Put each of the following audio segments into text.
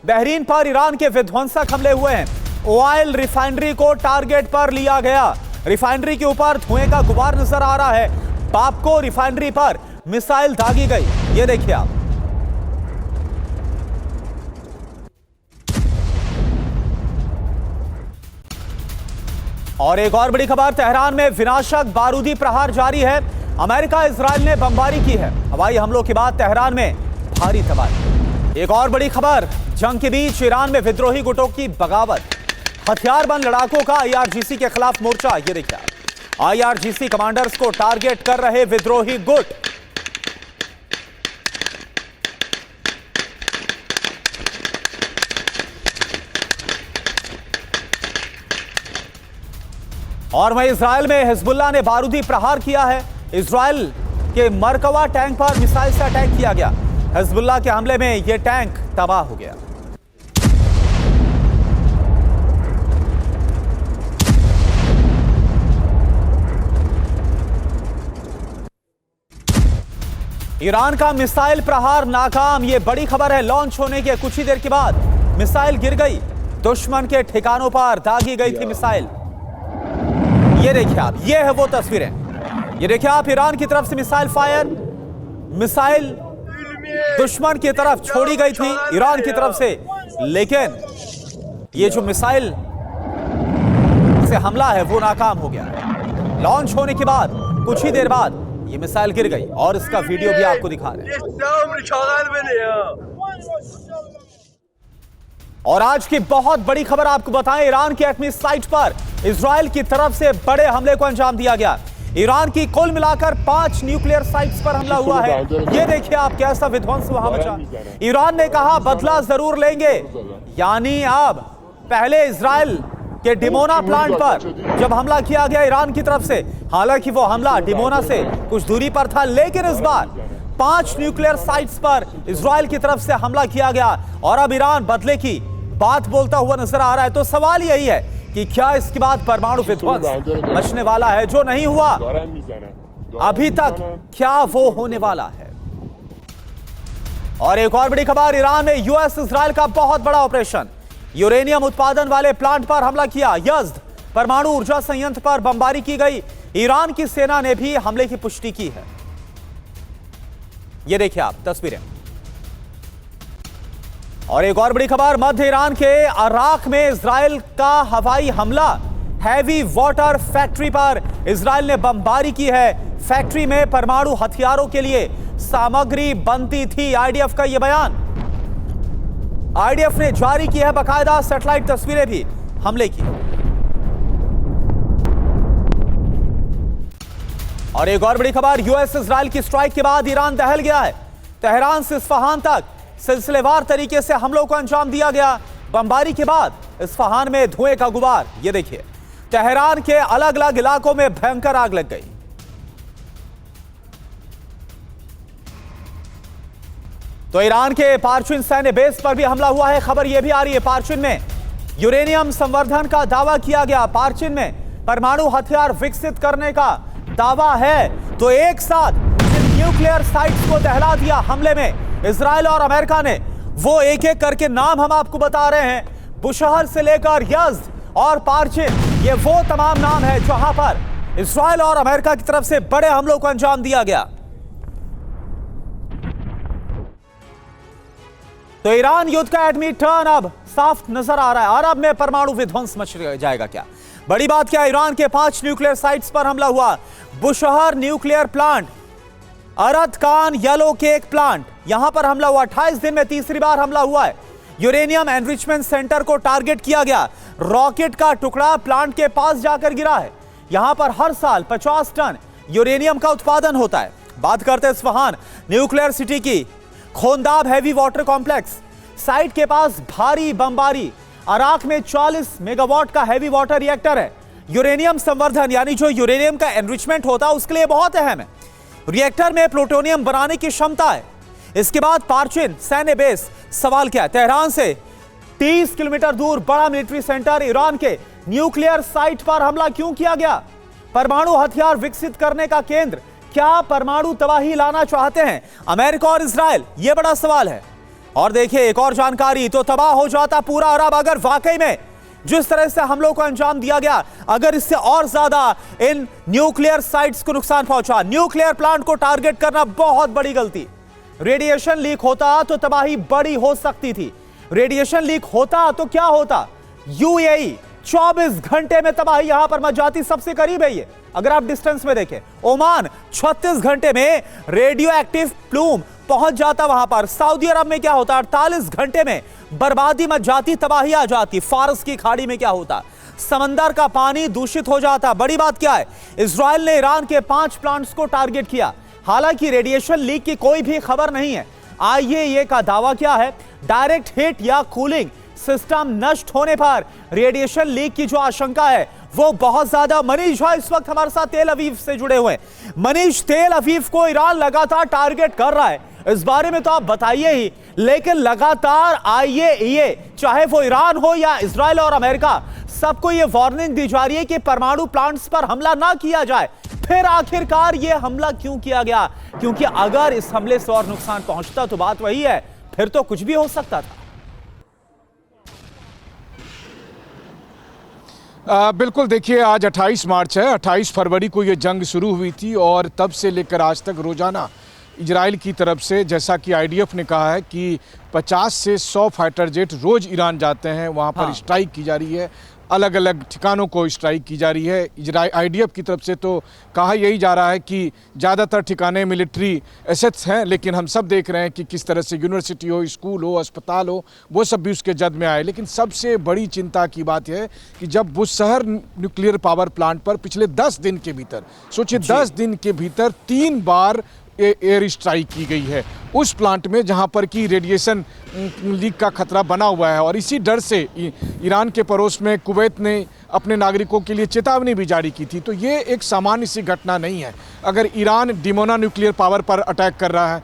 Bahrain पर Iran के विध्वंसक हमले हुए हैं। ऑयल रिफाइनरी को टारगेट पर लिया गया। रिफाइनरी के ऊपर धुएं का गुबार नजर आ रहा है। पापको रिफाइनरी पर मिसाइल दागी गई, ये देखिए आप। और एक और बड़ी खबर, तेहरान में विनाशक बारूदी प्रहार जारी है। अमेरिका इजराइल ने बमबारी की है। हवाई हमलों के बाद तेहरान में भारी तबाही। एक और बड़ी खबर, जंग के बीच ईरान में विद्रोही गुटों की बगावत। हथियारबंद लड़ाकों का आईआरजीसी के खिलाफ मोर्चा, ये देखिए। आईआरजीसी कमांडर्स को टारगेट कर रहे विद्रोही गुट। और वहीं इजराइल में हिजबुल्लाह ने बारूदी प्रहार किया है। इजराइल के मरकवा टैंक पर मिसाइल से अटैक किया गया। हिजबुल्लाह के हमले में यह टैंक तबाह हो गया। ईरान का मिसाइल प्रहार नाकाम, यह बड़ी खबर है। लॉन्च होने के कुछ ही देर के बाद मिसाइल गिर गई। दुश्मन के ठिकानों पर दागी गई थी मिसाइल। ये देखिए आप, ये है वो तस्वीरें। ये देखिए आप, ईरान की तरफ से मिसाइल फायर, मिसाइल दुश्मन की तरफ छोड़ी गई थी ईरान की तरफ से, लेकिन ये जो मिसाइल से हमला है वो नाकाम हो गया। लॉन्च होने के बाद कुछ ही देर बाद ये मिसाइल गिर गई और इसका वीडियो भी आपको दिखा रहे हैं। और आज की बहुत बड़ी खबर आपको बताएं, ईरान की एटमी साइट पर इजराइल की तरफ से बड़े हमले को अंजाम दिया गया। ईरान की कुल मिलाकर 5 न्यूक्लियर साइट्स पर हमला हुआ है। ये देखिए आप, कैसा विध्वंस वहां मचा। ईरान ने कहा बदला जरूर लेंगे, यानी अब पहले इजराइल के डिमोना प्लांट पर जब हमला किया गया ईरान की तरफ से, हालांकि वो हमला डिमोना से कुछ दूरी पर था, लेकिन इस बार 5 न्यूक्लियर साइट्स पर इजराइल की तरफ से हमला किया गया और अब ईरान बदले की बात बोलता हुआ नजर आ रहा है। तो सवाल यही है कि क्या इसके बाद परमाणु विध्वंस मचने वाला है? जो नहीं हुआ अभी तक, क्या वो होने वाला है? और एक और बड़ी खबर, ईरान में यूएस इजराइल का बहुत बड़ा ऑपरेशन। यूरेनियम उत्पादन वाले प्लांट पर हमला किया। यज़्द परमाणु ऊर्जा संयंत्र पर बमबारी की गई। ईरान की सेना ने भी हमले की पुष्टि की है। यह देखिए आप तस्वीरें। और एक और बड़ी खबर, मध्य ईरान के अराक में इजराइल का हवाई हमला। हैवी वाटर फैक्ट्री पर इजराइल ने बमबारी की है। फैक्ट्री में परमाणु हथियारों के लिए सामग्री बनती थी। आईडीएफ का यह बयान, आईडीएफ ने जारी की है बाकायदा सैटेलाइट तस्वीरें भी हमले की। और एक और बड़ी खबर, यूएस इजराइल की स्ट्राइक के बाद ईरान दहल गया है। तेहरान से इस्फहान तक सिलसिलेवार तरीके से हमलों को अंजाम दिया गया। बमबारी के बाद इस्फहान में धुएं का गुबार, ये देखिए। तेहरान के अलग अलग इलाकों में भयंकर आग लग गई। तो ईरान के पार्चिन सैन्य बेस पर भी हमला हुआ है। खबर यह भी आ रही है, पार्चिन में यूरेनियम संवर्धन का दावा किया गया। पार्चिन में परमाणु हथियार विकसित करने का दावा है। तो एक साथ न्यूक्लियर साइट्स को दहला दिया हमले में इजराइल और अमेरिका ने। वो एक एक करके नाम हम आपको बता रहे हैं। बुशहर से लेकर यज़्द और पार्चिन, ये वो तमाम नाम है जहां पर इजराइल और अमेरिका की तरफ से बड़े हमलों को अंजाम दिया गया। तो ईरान युद्ध का एटमी टर्न अब साफ नजर आ रहा है। अरब में परमाणु विध्वंस मच जाएगा क्या? बड़ी बात क्या, ईरान के 5 न्यूक्लियर साइट्स पर हमला हुआ। बुशहर न्यूक्लियर प्लांट, अरद कान येलो केक प्लांट, यहां पर हमला हुआ। 28 दिन में तीसरी बार हमला हुआ है। यूरेनियम एनरिचमेंट सेंटर को टारगेट किया गया। रॉकेट का टुकड़ा प्लांट के पास जाकर गिरा है। यहां पर हर साल 50 टन यूरेनियम का उत्पादन होता है। बात करते हैं इस्फहान न्यूक्लियर सिटी की। खोंदाब हैवी वाटर कॉम्प्लेक्स साइट के पास भारी बमबारी। अराक में 40 मेगावाट का हैवी वाटर रिएक्टर है। यूरेनियम संवर्धन, यानी जो यूरेनियम का एनरिचमेंट होता है उसके लिए बहुत अहम है। रिएक्टर में प्लूटोनियम बनाने की क्षमता है। इसके बाद पार्चिन सैन्य बेस, सवाल क्या है, तेहरान से 30 किलोमीटर दूर बड़ा मिलिट्री सेंटर, ईरान के न्यूक्लियर साइट पर हमला क्यों किया गया? परमाणु हथियार विकसित करने का केंद्र, क्या परमाणु तबाही लाना चाहते हैं अमेरिका और इजराइल? यह बड़ा सवाल है। और देखिए एक और जानकारी, तो तबाह हो जाता पूरा अरब अगर वाकई में जिस तरह से हमलों को अंजाम दिया गया, अगर इससे और ज्यादा इन न्यूक्लियर साइट्स को नुकसान पहुंचा। न्यूक्लियर प्लांट को टारगेट करना बहुत बड़ी गलती। रेडिएशन लीक होता तो तबाही बड़ी हो सकती थी। रेडिएशन लीक होता तो क्या होता, यूएई 24 घंटे में तबाही यहां पर मच जाती। सबसे करीब है ये, अगर आप डिस्टेंस में देखें। ओमान 36 घंटे में रेडियो एक्टिव प्लूम पहुंच जाता वहां पर। सऊदी अरब में क्या होता, 48 घंटे में बर्बादी मच जाती, तबाही आ जाती। फारस की खाड़ी में क्या होता, समंदर का पानी दूषित हो जाता। बड़ी बात क्या है, इजराइल ने ईरान के 5 प्लांट्स को टारगेट किया। हालांकि रेडिएशन लीक की कोई भी खबर नहीं है। आईएईए का दावा क्या है, डायरेक्ट हिट या कूलिंग सिस्टम नष्ट होने पर रेडिएशन लीक की जो आशंका है वो बहुत ज्यादा। मनीष भाई इस वक्त हमारे साथ तेल अवीव से जुड़े हुए हैं। मनीष, तेल अवीव को ईरान लगातार टारगेट कर रहा है, इस बारे में तो आप बताइए ही। लेकिन लगातार आईएईए, चाहे वो ईरान हो या इजराइल और अमेरिका, सबको ये वार्निंग दी जा रही है कि परमाणु प्लांट्स पर हमला ना किया जाए। फिर आखिरकार ये हमला क्यों किया गया? क्योंकि अगर इस हमले से और नुकसान पहुंचता तो बात वही है, फिर तो कुछ भी हो सकता था। बिल्कुल, देखिए आज 28 मार्च है। 28 फरवरी को ये जंग शुरू हुई थी और तब से लेकर आज तक रोज़ाना इजराइल की तरफ से, जैसा कि आईडीएफ ने कहा है कि 50 से 100 फाइटर जेट रोज़ ईरान जाते हैं, वहाँ पर स्ट्राइक की जा रही है, अलग अलग ठिकानों को स्ट्राइक की जा रही है। आईडीएफ की तरफ से तो कहा यही जा रहा है कि ज़्यादातर ठिकाने मिलिट्री एसेट्स हैं, लेकिन हम सब देख रहे हैं कि किस तरह से यूनिवर्सिटी हो, स्कूल हो, अस्पताल हो, वो सब भी उसके जद में आए। लेकिन सबसे बड़ी चिंता की बात यह है कि जब बुशहर न्यूक्लियर पावर प्लांट पर पिछले 10 दिन के भीतर, सोचिए 10 दिन के भीतर 3 बार एयर स्ट्राइक की गई है उस प्लांट में जहां पर कि रेडिएशन लीक का खतरा बना हुआ है। और इसी डर से ईरान के पड़ोस में कुवैत ने अपने नागरिकों के लिए चेतावनी भी जारी की थी। तो ये एक सामान्य सी घटना नहीं है। अगर ईरान डिमोना न्यूक्लियर पावर पर अटैक कर रहा है,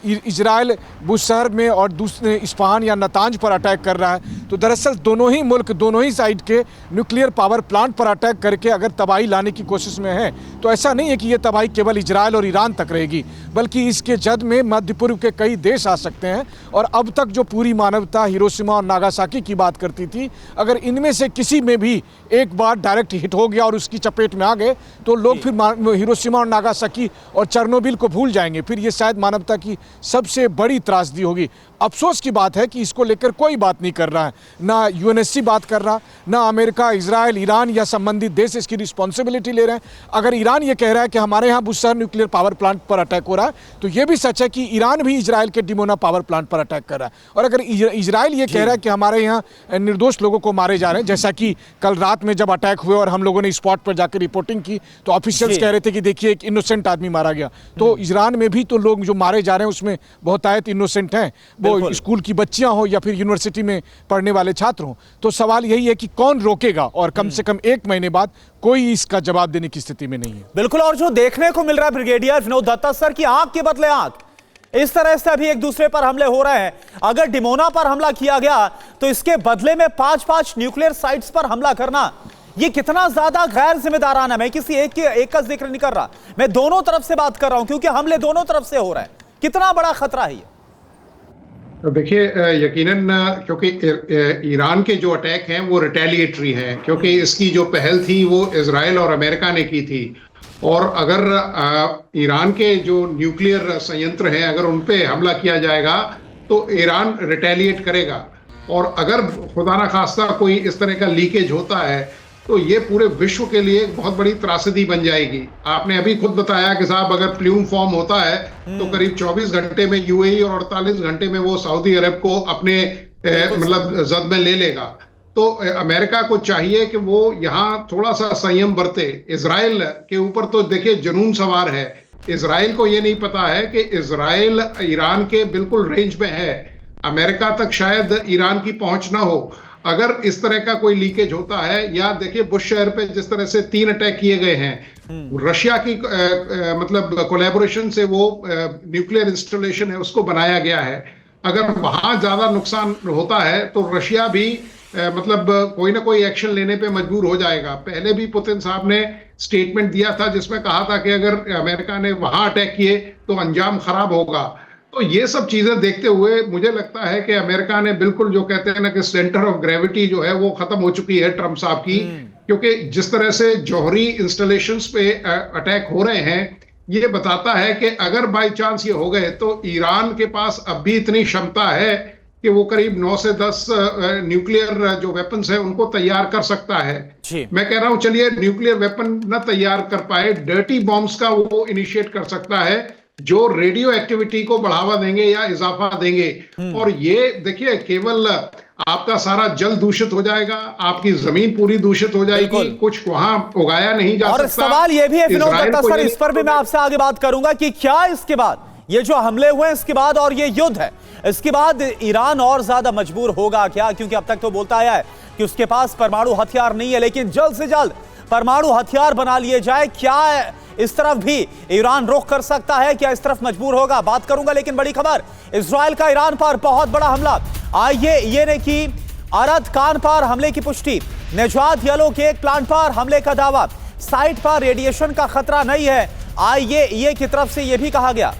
इजराइल बुशहर में और दूसरे इस्फहान या नतांज पर अटैक कर रहा है, तो दरअसल दोनों ही मुल्क, दोनों ही साइड के न्यूक्लियर पावर प्लांट पर अटैक करके अगर तबाही लाने की कोशिश में है, तो ऐसा नहीं है कि ये तबाही केवल इजराइल और ईरान तक रहेगी, बल्कि इसके जद में मध्य पूर्व के कई देश आ सकते हैं। और अब तक जो पूरी मानवता हिरोशिमा और नागासाकी की बात करती थी, अगर इनमें से किसी में भी एक बार डायरेक्ट हिट हो गया और उसकी चपेट में आ गए, तो लोग फिर हिरोशिमा और नागासाकी और चेरनोबिल को भूल जाएंगे। फिर ये शायद मानवता की सबसे बड़ी त्रासदी होगी। अफसोस की बात है कि इसको लेकर कोई बात नहीं कर रहा है, ना यूएनएससी बात कर रहा, ना अमेरिका, इजराइल, ईरान या संबंधित देश इसकी रिस्पॉन्सिबिलिटी ले रहे हैं। अगर ईरान ये कह रहा है कि हमारे यहाँ बुशहर न्यूक्लियर पावर प्लांट पर अटैक हो रहा है, तो ये भी सच है कि ईरान भी इजराइल के डिमोना पावर प्लांट पर अटैक कर रहा है। और अगर इजराइल ये कह रहा है कि हमारे यहाँ निर्दोष लोगों को मारे जा रहे हैं, जैसा कि कल रात में जब अटैक हुए और हम लोगों ने स्पॉट पर जाकर रिपोर्टिंग की, तो ऑफिशियल्स कह रहे थे कि देखिए एक इनोसेंट आदमी मारा गया। तो ईरान में भी तो लोग जो मारे जा रहे हैं उसमें बहुतायत इनोसेंट हैं, वो स्कूल की बच्चियां हो या फिर यूनिवर्सिटी में पढ़ने वाले छात्र हो। तो सवाल यही है कि कौन रोकेगा, और कम से कम 1 महीने बाद कोई इसका जवाब देने की स्थिति में नहीं है। बिल्कुल, और जो देखने को मिल रहा है ब्रिगेडियर विनोद दत्ता सर की आंख के बदले आंख, इस तरह से अभी एक दूसरे पर हमले हो रहे हैं। अगर डिमोना पर हमला किया गया तो इसके बदले में 5-5 न्यूक्लियर साइट्स पर हमला करना, ये कितना ज्यादा गैर जिम्मेदाराना। मैं किसी एक का जिक्र नहीं कर रहा, मैं दोनों तरफ से बात कर रहा हूं, क्योंकि हमले दोनों तरफ से हो रहे हैं। कितना बड़ा खतरा है ये? तो देखिए, यकीनन क्योंकि ईरान के जो अटैक हैं वो रिटेलिएटरी हैं, क्योंकि इसकी जो पहल थी वो इजराइल और अमेरिका ने की थी। और अगर ईरान के जो न्यूक्लियर संयंत्र हैं, अगर उन पे हमला किया जाएगा तो ईरान रिटेलिएट करेगा। और अगर खुदा न खास्ता कोई इस तरह का लीकेज होता है तो ये पूरे विश्व के लिए एक बहुत बड़ी त्रासदी बन जाएगी। आपने अभी खुद बताया कि साहब अगर प्लूम फॉर्म होता है तो करीब 24 घंटे में यूएई और 48 घंटे में वो सऊदी अरब को अपने मतलब जद में ले लेगा। तो अमेरिका को चाहिए कि वो यहाँ थोड़ा सा संयम बरते। इजराइल के ऊपर तो देखिए जुनून सवार है। इजराइल को ये नहीं पता है कि इजराइल ईरान के बिल्कुल रेंज में है, अमेरिका तक शायद ईरान की पहुंच ना हो। अगर इस तरह का कोई लीकेज होता है, या देखिए बुश शहर पे जिस तरह से 3 अटैक किए गए हैं, रशिया की मतलब कोलैबोरेशन से वो न्यूक्लियर इंस्टॉलेशन है उसको बनाया गया है। अगर वहां ज्यादा नुकसान होता है तो रशिया भी मतलब कोई ना कोई एक्शन लेने पे मजबूर हो जाएगा। पहले भी पुतिन साहब ने स्टेटमेंट दिया था जिसमें कहा था कि अगर अमेरिका ने वहां अटैक किए तो अंजाम खराब होगा। तो ये सब चीजें देखते हुए मुझे लगता है कि अमेरिका ने बिल्कुल, जो कहते हैं ना कि सेंटर ऑफ ग्रेविटी जो है वो खत्म हो चुकी है ट्रंप साहब की, क्योंकि जिस तरह से जौहरी इंस्टॉलेशंस पे अटैक हो रहे हैं, ये बताता है कि अगर बाय चांस ये हो गए तो ईरान के पास अब भी इतनी क्षमता है कि वो करीब 9 से 10 न्यूक्लियर जो वेपन्स है उनको तैयार कर सकता है। मैं कह रहा हूं चलिए न्यूक्लियर वेपन न तैयार कर पाए, डर्टी बॉम्ब्स का वो इनिशिएट कर सकता है जो रेडियो एक्टिविटी को बढ़ावा देंगे या इजाफा देंगे। और ये देखिए, केवल आपका सारा जल दूषित हो जाएगा, आपकी जमीन पूरी दूषित हो जाएगी, कुछ वहां उगाया नहीं जा सकता। और सवाल ये भी है विनोद दत्ता सर, इस पर भी मैं आपसे आगे बात करूंगा कि क्या इसके बाद ये जो हमले हुए इसके बाद और ये युद्ध है इसके बाद ईरान और ज्यादा मजबूर होगा क्या? क्योंकि अब तक तो बोलता आया है कि उसके पास परमाणु हथियार नहीं है, लेकिन जल्द से जल्द परमाणु हथियार बना लिए जाए, क्या इस तरफ भी ईरान रुख कर सकता है? क्या इस तरफ मजबूर होगा? बात करूंगा। लेकिन बड़ी खबर, इजराइल का ईरान पर बहुत बड़ा हमला। आइए ये ने की अरद कान पर हमले की पुष्टि, नेजात येलो के एक प्लांट पर हमले का दावा, साइट पर रेडिएशन का खतरा नहीं है, आईएईए की तरफ से यह भी कहा गया।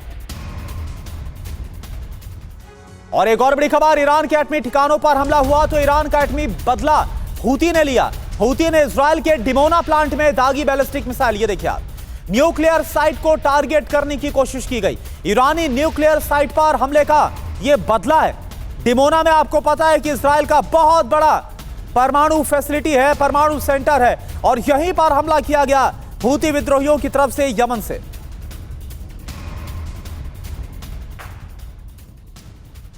और एक और बड़ी खबर, ईरान के एटमी ठिकानों पर हमला हुआ तो ईरान का एटमी बदला हूती ने लिया। हूती ने इजराइल के डिमोना प्लांट में दागी बैलिस्टिक मिसाइल, ये देखिए आप, न्यूक्लियर साइट को टारगेट करने की कोशिश की गई। ईरानी न्यूक्लियर साइट पर हमले का यह बदला है। डिमोना में आपको पता है कि इजराइल का बहुत बड़ा परमाणु फैसिलिटी है, परमाणु सेंटर है, और यहीं पर हमला किया गया हूती विद्रोहियों की तरफ से यमन से।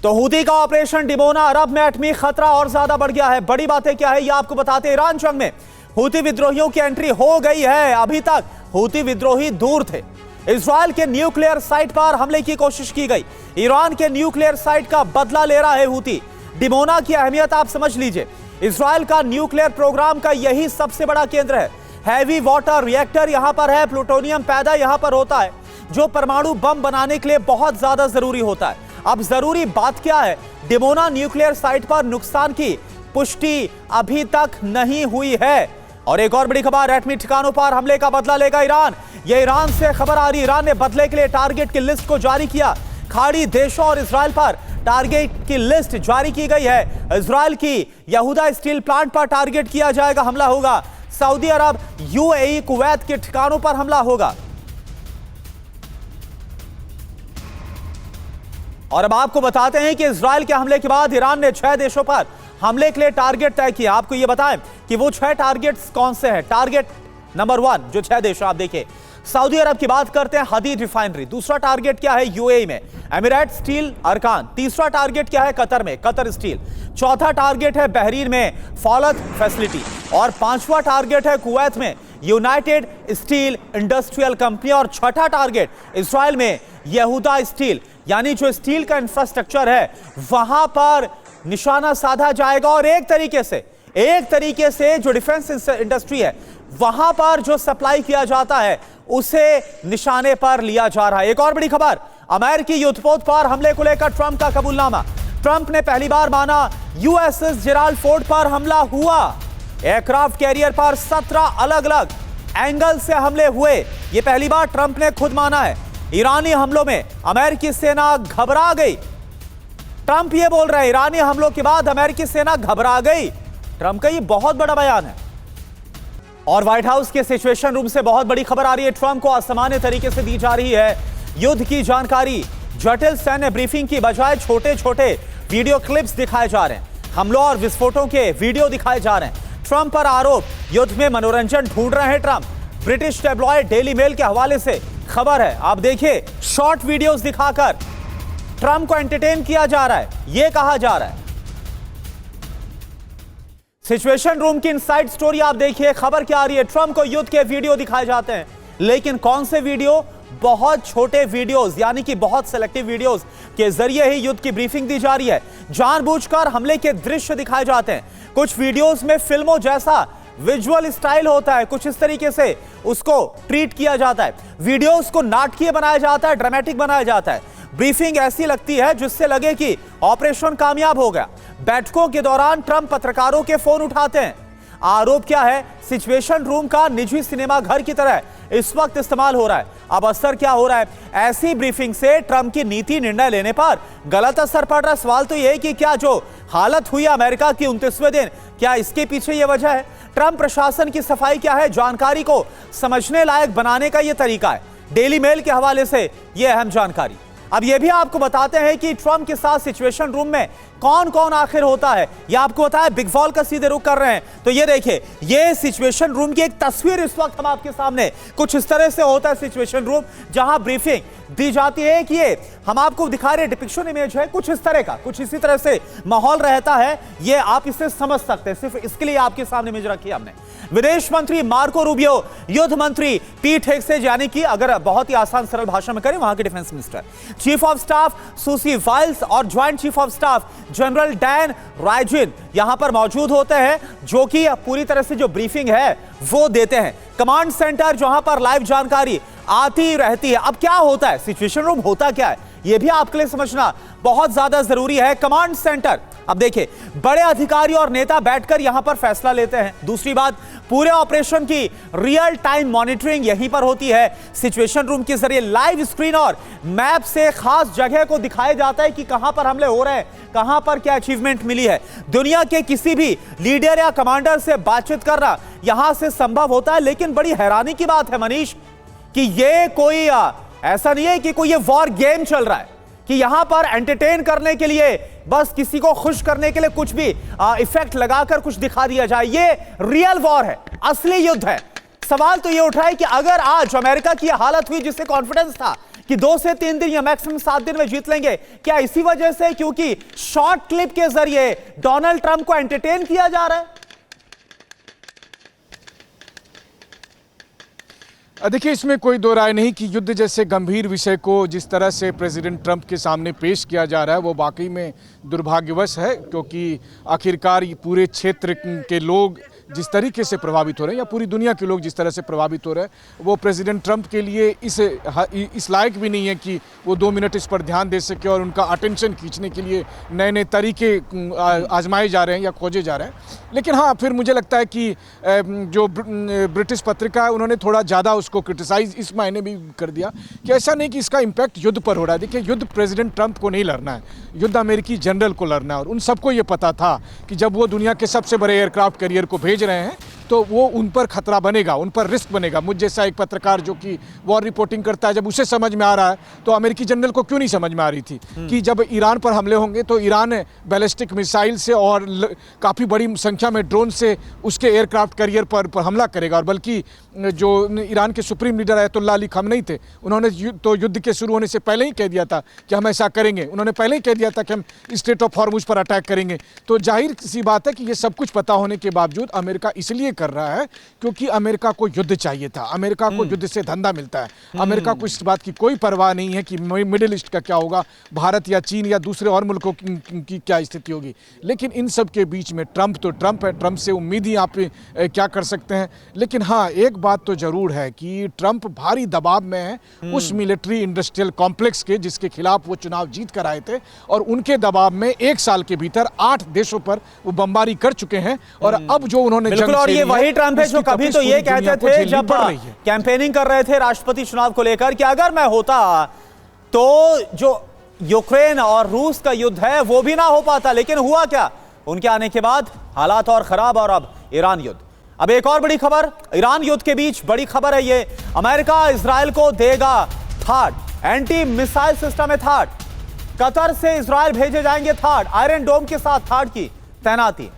तो हूती का ऑपरेशन डिमोना अरब में एटमी खतरा और ज्यादा बढ़ गया है। बड़ी बातें क्या है ये आपको बताते हैं। ईरान जंग में हूती विद्रोहियों की एंट्री हो गई है। अभी तक हूती विद्रोही दूर थे। इजराइल के न्यूक्लियर साइट पर हमले की कोशिश की गई। ईरान के न्यूक्लियर साइट का बदला ले रहा है हूती। डिमोना की अहमियत आप समझ लीजिए। इजराइल का न्यूक्लियर प्रोग्राम का यही सबसे बड़ा केंद्र है। हैवी वाटर रिएक्टर यहां पर है, प्लूटोनियम पैदा यहां पर होता है, जो परमाणु बम बनाने के लिए बहुत ज्यादा जरूरी होता है। अब जरूरी बात क्या है, डिमोना न्यूक्लियर साइट पर नुकसान की पुष्टि अभी तक नहीं हुई है। और एक और बड़ी खबर, एटमी ठिकानों पर हमले का बदला लेगा ईरान। यह ईरान से खबर आ रही। ईरान ने बदले के लिए टारगेट की लिस्ट को जारी किया। खाड़ी देशों और इजराइल पर टारगेट की लिस्ट जारी की गई है। इजराइल की यहूदा स्टील प्लांट पर टारगेट किया जाएगा, हमला होगा। सऊदी अरब, यूएई, कुवैत के ठिकानों पर हमला होगा। और अब आपको बताते हैं कि इजराइल के हमले के बाद ईरान ने 6 देशों पर हमले के लिए टारगेट तय किया। आपको यह बताएं कि वो 6 टारगेट्स कौन से हैं। टारगेट नंबर 1 जो 6 देश, आप देखिए, सऊदी अरब की बात करते हैं, हदीद रिफाइनरी। दूसरा टारगेट क्या है, यूएई में एमिरेट स्टील अरकान। तीसरा टारगेट क्या है, कतर में कतर स्टील। चौथा टारगेट है बहरीन में फौलत फैसिलिटी। और 5वां टारगेट है कुवैत में यूनाइटेड स्टील इंडस्ट्रियल कंपनी। और 6ठा टारगेट इजराइल में यहूदा स्टील, यानी जो स्टील का इंफ्रास्ट्रक्चर है वहां पर निशाना साधा जाएगा। और एक तरीके से जो डिफेंस इंडस्ट्री है वहां पर जो सप्लाई किया जाता है उसे निशाने पर लिया जा रहा है। एक और बड़ी खबर, अमेरिकी युद्धपोत पर हमले को लेकर ट्रंप का कबूलनामा। ट्रंप ने पहली बार माना यूएसएस जेराल्ड फोर्ड पर हमला हुआ। एयरक्राफ्ट कैरियर पर 17 अलग अलग एंगल से हमले हुए, यह पहली बार ट्रंप ने खुद माना है। ईरानी हमलों में अमेरिकी सेना घबरा गई। ट्रंप ये बोल रहे हैं, ईरानी हमलों के बाद अमेरिकी सेना घबरा गई। ट्रंप का ये बहुत बड़ा बयान है। और व्हाइट हाउस के सिचुएशन रूम से बहुत बड़ी खबर आ रही है। ट्रंप को असामान्य तरीके से दी जा रही है युद्ध की जानकारी। जटिल सैन्य ब्रीफिंग की बजाय छोटे छोटे वीडियो क्लिप्स दिखाए जा रहे हैं। हमलों और विस्फोटों के वीडियो दिखाए जा रहे हैं। ट्रंप पर आरोप, युद्ध में मनोरंजन ढूंढ रहे हैं Trump. British tabloid Daily Mail के हवाले से खबर है, आप देखिए, शॉर्ट वीडियोस दिखाकर ट्रंप को एंटरटेन किया जा रहा है, यह कहा जा रहा है। सिचुएशन रूम की इनसाइड स्टोरी आप देखिए, खबर क्या आ रही है, ट्रंप को युद्ध के वीडियो दिखाए जाते हैं, लेकिन कौन से वीडियो, बहुत छोटे वीडियोस, यानी कि बहुत सिलेक्टिव वीडियोस के जरिए ही युद्ध की ब्रीफिंग दी जा रही है। जानबूझकर हमले के दृश्य दिखाए जाते हैं। कुछ वीडियोस में फिल्मों जैसा विजुअल स्टाइल होता है, कुछ इस तरीके से उसको ट्रीट किया जाता है। वीडियोस को नाटकीय बनाया जाता है, ड्रामेटिक बनाया जाता है। ब्रीफिंग ऐसी लगती है जिससे लगे कि ऑपरेशन कामयाब हो गया। बैठकों के दौरान ट्रंप पत्रकारों के फोन उठाते हैं। आरोप क्या है, सिचुएशन रूम का निजी सिनेमा घर की तरह इस वक्त इस्तेमाल हो रहा है। अब असर क्या हो रहा है? ऐसी ब्रीफिंग से ट्रंप की नीति निर्णय लेने पर गलत असर पड़ रहा है। सवाल तो यह है कि क्या जो हालत हुई अमेरिका की 29वें दिन, क्या इसके पीछे यह वजह है? ट्रंप प्रशासन की सफाई क्या है? जानकारी को समझने लायक बनाने का यह तरीका है। डेली मेल के हवाले से यह अहम जानकारी। अब यह भी आपको बताते हैं कि ट्रंप के साथ सिचुएशन रूम में कौन कौन आखिर होता है। यह आपको बताया, बिग वॉल का सीधे रुख कर रहे हैं तो ये देखिए, ये सिचुएशन रूम की एक तस्वीर इस वक्त हम आपके सामने, कुछ इस तरह से होता है सिचुएशन रूम, जहां ब्रीफिंग दी जाती है कि ये हम आपको दिखा रहे डिपिक्शन इमेज है कुछ इस तरह का, कुछ इसी तरह से माहौल रहता है। ये आप इसे समझ सकते हैं, सिर्फ इसके लिए आपके सामने इमेज रखी हमने। विदेश मंत्री मार्को रूबियो, युद्ध मंत्री पीट हेग्सेज, यानी कि अगर बहुत ही आसान सरल भाषा में करें वहां के defence minister, chief of staff Susie Wiles और joint chief of staff general Dan Razin यहां पर मौजूद होते हैं, जो कि पूरी तरह से जो ब्रीफिंग है वो देते हैं। कमांड सेंटर जहां पर लाइव जानकारी आती रहती है। अब क्या होता है, सिचुएशन रूम होता क्या है, यह भी आपके लिए समझना बहुत ज्यादा जरूरी है। कमांड सेंटर, अब देखिए, बड़े अधिकारी और नेता बैठकर यहां पर फैसला लेते हैं। दूसरी बात, पूरे ऑपरेशन की रियल टाइम मॉनिटरिंग यहीं पर होती है। सिचुएशन रूम के जरिए लाइव स्क्रीन और मैप से खास जगह को दिखाया जाता है कि कहां पर हमले हो रहे हैं, कहां पर क्या अचीवमेंट मिली है। दुनिया के किसी भी लीडर या कमांडर से बातचीत करना यहां से संभव होता है। लेकिन बड़ी हैरानी की बात है मनीष, कि ये कोई ऐसा नहीं है कि कोई ये वॉर गेम चल रहा है, कि यहां पर एंटरटेन करने के लिए, बस किसी को खुश करने के लिए कुछ भी इफेक्ट लगाकर कुछ दिखा दिया जाए। ये रियल वॉर है, असली युद्ध है। सवाल तो ये उठा है कि अगर आज अमेरिका की हालत हुई जिससे कॉन्फिडेंस था कि 2 से 3 दिन या मैक्सिमम 7 दिन में जीत लेंगे, क्या इसी वजह से क्योंकि शॉर्ट क्लिप के जरिए डोनाल्ड ट्रंप को एंटरटेन किया जा रहा है? देखिए, इसमें कोई दो राय नहीं कि युद्ध जैसे गंभीर विषय को जिस तरह से प्रेसिडेंट ट्रंप के सामने पेश किया जा रहा है वो वाकई में दुर्भाग्यवश है, क्योंकि आखिरकार पूरे क्षेत्र के लोग जिस तरीके से प्रभावित हो रहे हैं, या पूरी दुनिया के लोग जिस तरह से प्रभावित हो रहे हैं, वो प्रेसिडेंट ट्रंप के लिए इस लायक भी नहीं है कि वो 2 मिनट इस पर ध्यान दे सके। और उनका अटेंशन खींचने के लिए नए नए तरीके आजमाए जा रहे हैं या खोजे जा रहे हैं। लेकिन हाँ, फिर मुझे लगता है कि जो ब्रिटिश पत्रिका है उन्होंने थोड़ा ज़्यादा उसको क्रिटिसाइज इस मायने भी कर दिया कि ऐसा नहीं कि इसका इम्पैक्ट युद्ध पर हो रहा है। देखिए, युद्ध प्रेसिडेंट ट्रंप को नहीं लड़ना है, युद्ध अमेरिकी जनरल को लड़ना है। और उन सबको ये पता था कि जब वो दुनिया के सबसे बड़े एयरक्राफ्ट कैरियर को भेज रहे हैं तो वो उन पर खतरा बनेगा, उन पर रिस्क बनेगा। मुझ जैसा एक पत्रकार जो कि वॉर रिपोर्टिंग करता है, जब उसे समझ में आ रहा है तो अमेरिकी जनरल को क्यों नहीं समझ में आ रही थी कि जब ईरान पर हमले होंगे तो ईरान बैलिस्टिक मिसाइल से और काफ़ी बड़ी संख्या में ड्रोन से उसके एयरक्राफ्ट कैरियर पर हमला करेगा। और बल्कि जो ईरान के supreme leader Ayatollah Ali Khamenei थे, उन्होंने तो युद्ध के शुरू होने से पहले ही कह दिया था कि हम ऐसा करेंगे। उन्होंने पहले ही कह दिया था कि हम स्ट्रेट ऑफ हॉर्मुज पर अटैक करेंगे। तो जाहिर सी बात है कि ये सब कुछ पता होने के बावजूद अमेरिका इसलिए कर रहा है क्योंकि अमेरिका को युद्ध चाहिए था। अमेरिका को युद्ध से धंधा मिलता है। अमेरिका को इस बात की कोई परवाह नहीं है कि मिडिल ईस्ट का क्या होगा, भारत या चीन या दूसरे और मुल्कों की क्या स्थिति होगी। लेकिन इन सब के बीच में ट्रंप तो ट्रंप है, ट्रंप से उम्मीद ही आप क्या कर सकते हैं। लेकिन हाँ, एक बात तो जरूर है कि ट्रंप भारी दबाव में है उस मिलिट्री इंडस्ट्रियल कॉम्प्लेक्स के जिसके खिलाफ वो चुनाव जीत कर आए थे। और उनके दबाव में 1 साल के भीतर 8 देशों पर वो बमबारी कर चुके हैं। और अब जो उन्होंने बिल्कुल, और ये वही ट्रंप है जो कभी तो ये कहते थे जब कैंपेनिंग कर रहे थे राष्ट्रपति चुनाव को लेकर कि अगर मैं होता तो जो यूक्रेन और रूस का युद्ध है वो भी ना हो पाता। लेकिन हुआ क्या, उनके आने के बाद हालात और खराब, और अब ईरान युद्ध। अब एक और बड़ी खबर, ईरान युद्ध के बीच बड़ी खबर है ये, अमेरिका इजराइल को देगा थाड एंटी मिसाइल सिस्टम है थाड। कतर से इजराइल भेजे जाएंगे थाड, आयरन डोम के साथ थाड की तैनाती।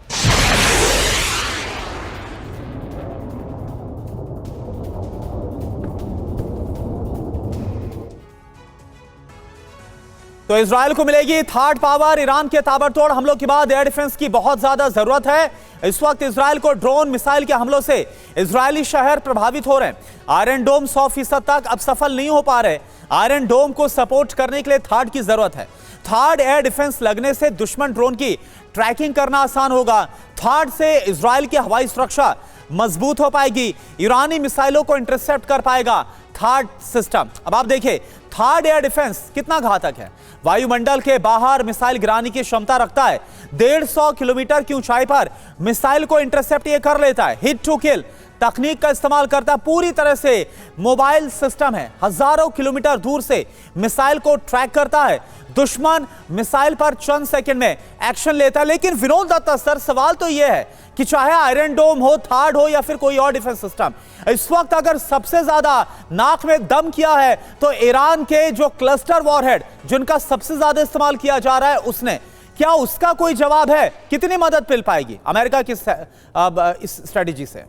तो इजराइल को मिलेगी थार्ड पावर। ईरान के ताबड़तोड़ हमलों के बाद एयर डिफेंस की बहुत ज्यादा जरूरत है। इस वक्त इजराइल को ड्रोन मिसाइल के हमलों से इजरायली शहर प्रभावित हो रहे हैं। आयरन डोम 100% तक अब सफल नहीं हो पा रहे। आयरन डोम को सपोर्ट करने के लिए थार्ड की जरूरत है। थार्ड एयर डिफेंस लगने से दुश्मन ड्रोन की ट्रैकिंग करना आसान होगा। थार्ड से इजराइल की हवाई सुरक्षा मजबूत हो पाएगी। ईरानी मिसाइलों को इंटरसेप्ट कर पाएगा थार्ड सिस्टम। अब आप देखिए थार्ड एयर डिफेंस कितना घातक है। वायुमंडल के बाहर मिसाइल गिराने की क्षमता रखता है। 150 किलोमीटर की ऊंचाई पर मिसाइल को इंटरसेप्ट ये कर लेता है। हिट टू किल तकनीक का इस्तेमाल करता है, पूरी तरह से मोबाइल सिस्टम है, हजारों किलोमीटर दूर से मिसाइल को ट्रैक करता है। दुश्मन मिसाइल पर चंद सेकंड में एक्शन लेता है। लेकिन विनोद दत्ता सर, सवाल तो यह है कि चाहे आयरन डोम हो, थार्ड हो या फिर कोई और डिफेंस सिस्टम, इस वक्त अगर सबसे ज्यादा नाक में दम किया है तो ईरान के जो क्लस्टर वॉरहेड जिनका सबसे ज्यादा इस्तेमाल किया जा रहा है उसने, क्या उसका कोई जवाब है? कितनी मदद मिल पाएगी अमेरिका की इस स्ट्रेटेजी से?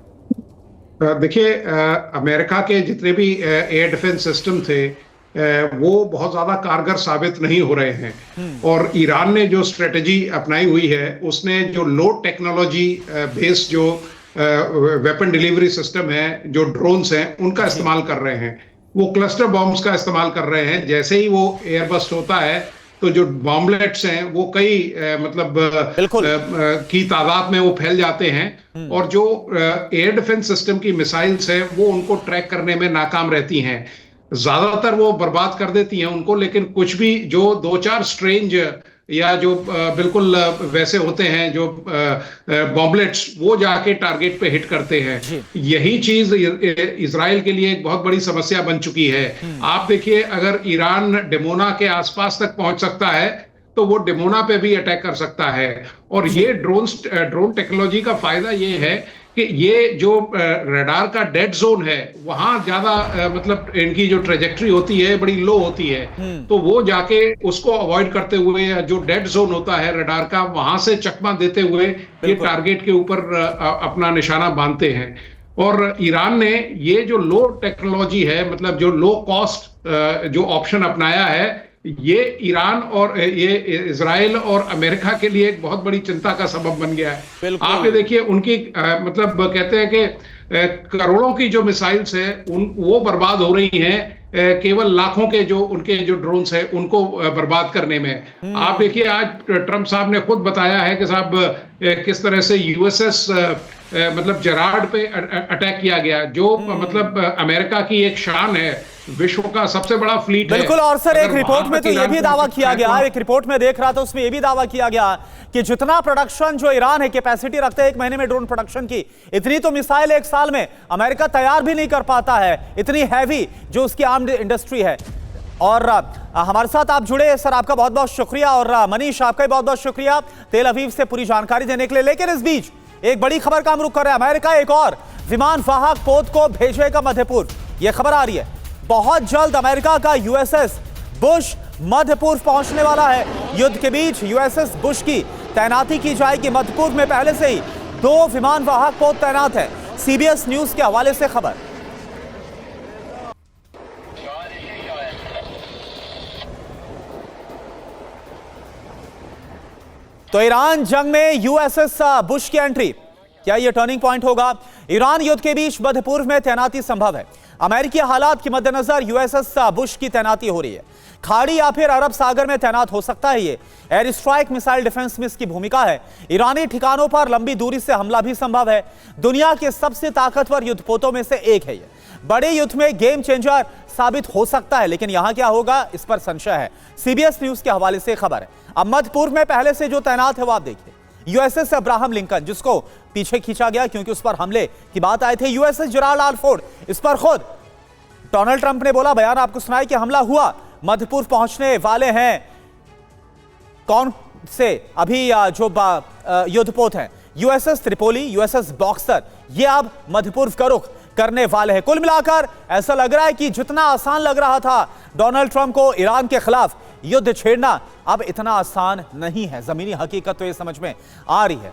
देखिए, अमेरिका के जितने भी एयर डिफेंस सिस्टम थे वो बहुत ज्यादा कारगर साबित नहीं हो रहे हैं। और ईरान ने जो स्ट्रेटेजी अपनाई हुई है उसने जो लो टेक्नोलॉजी बेस्ड जो वेपन डिलीवरी सिस्टम है, जो ड्रोन्स हैं, उनका इस्तेमाल कर रहे हैं। वो क्लस्टर बॉम्ब्स का इस्तेमाल कर रहे हैं। जैसे ही वो एयरबस्ट होता है तो जो बॉम्बलेट्स हैं वो कई की तादाद में वो फैल जाते हैं और जो एयर डिफेंस सिस्टम की मिसाइल्स हैं वो उनको ट्रैक करने में नाकाम रहती हैं। ज्यादातर वो बर्बाद कर देती हैं उनको, लेकिन कुछ भी जो दो चार स्ट्रेंज या जो बिल्कुल वैसे होते हैं जो बॉम्बलेट्स, वो जाके टारगेट पे हिट करते हैं। यही चीज इजराइल के लिए एक बहुत बड़ी समस्या बन चुकी है। आप देखिए, अगर ईरान डिमोना के आसपास तक पहुंच सकता है तो वो डिमोना पे भी अटैक कर सकता है। और ये ड्रोन टेक्नोलॉजी का फायदा ये है कि ये जो रडार का डेड जोन है वहां ज्यादा मतलब इनकी जो ट्रेजेक्ट्री होती है बड़ी लो होती है, तो वो जाके उसको अवॉइड करते हुए जो डेड जोन होता है रडार का, वहां से चकमा देते हुए ये टारगेट के ऊपर अपना निशाना बांधते हैं। और ईरान ने ये जो लो टेक्नोलॉजी है, मतलब जो लो कॉस्ट जो ऑप्शन अपनाया है, ये ईरान और ये इजराइल और अमेरिका के लिए एक बहुत बड़ी चिंता का सबब बन गया है। आप ये देखिए, उनकी मतलब कहते हैं कि करोड़ों की जो मिसाइल्स है वो बर्बाद हो रही हैं केवल लाखों के जो उनके जो ड्रोन्स हैं उनको बर्बाद करने में। आप देखिए, आज ट्रंप साहब ने खुद बताया है कि साहब किस तरह से यूएसएस मतलब जेरार्ड पे अटैक किया गया, जो मतलब अमेरिका की एक शान है, विश्व का सबसे बड़ा फ्लीट है। बिल्कुल। और सर, एक रिपोर्ट में तो यह भी दावा किया गया, एक रिपोर्ट में देख रहा था उसमें यह भी दावा किया गया कि जितना प्रोडक्शन जो ईरान है कैपेसिटी रखते हैं एक महीने में ड्रोन प्रोडक्शन की, इतनी तो मिसाइल एक साल में अमेरिका तैयार भी नहीं कर पाता है, इतनी हैवी जो उसकी आर्म्ड इंडस्ट्री है। और हमारे साथ आप जुड़े सर, आपका बहुत बहुत शुक्रिया। और मनीष, आपका भी बहुत बहुत शुक्रिया तेल अवीव से पूरी जानकारी देने के लिए। लेकिन इस बीच एक बड़ी खबर का हम रुख कर रहे हैं। अमेरिका एक और विमान वाहक पोत को भेजेगा मध्य पूर्व, यह खबर आ रही है। बहुत जल्द अमेरिका का यूएसएस बुश मध्य पूर्व पहुंचने वाला है। युद्ध के बीच यूएसएस बुश की तैनाती की जाएगी मध्य पूर्व में। पहले से ही 2 विमान वाहक पोत तैनात है। सीबीएस न्यूज के हवाले से खबर। तो ईरान जंग में यूएसएस बुश की एंट्री, क्या यह टर्निंग पॉइंट होगा? ईरान युद्ध के बीच मध्य पूर्व में तैनाती संभव है। अमेरिकी हालात के मद्देनजर यूएसएस बुश की तैनाती हो रही है। खाड़ी या फिर अरब सागर में तैनात हो सकता है। ये एयर स्ट्राइक मिसाइल डिफेंस में इसकी भूमिका है। ईरानी ठिकानों पर लंबी दूरी से हमला भी संभव है। दुनिया के सबसे ताकतवर युद्धपोतों में से एक है। ये बड़े युद्ध में गेम चेंजर साबित हो सकता है, लेकिन यहां क्या होगा इस पर संशय है। सीबीएस न्यूज के हवाले से खबर है। अब मध्य पूर्व में पहले से जो तैनात है वो आप देखिए। यूएसएस अब्राहम लिंकन, जिसको पीछे खींचा गया क्योंकि उस पर हमले की बात आए थे। यूएसएस जेराल्ड आर फोर्ड, इस पर खुद डोनाल्ड ट्रंप ने बोला, बयान आपको सुनाया कि हमला हुआ। मध्य पूर्व पहुंचने वाले हैं कौन से अभी जो युद्धपोत हैं, यूएसएस त्रिपोली, यूएसएस बॉक्सर, ये अब मध्य पूर्व का रुख करने वाले हैं। कुल मिलाकर ऐसा लग रहा है कि जितना आसान लग रहा था डोनाल्ड ट्रंप को ईरान के खिलाफ युद्ध छेड़ना, अब इतना आसान नहीं है। जमीनी हकीकत तो ये समझ में आ रही है।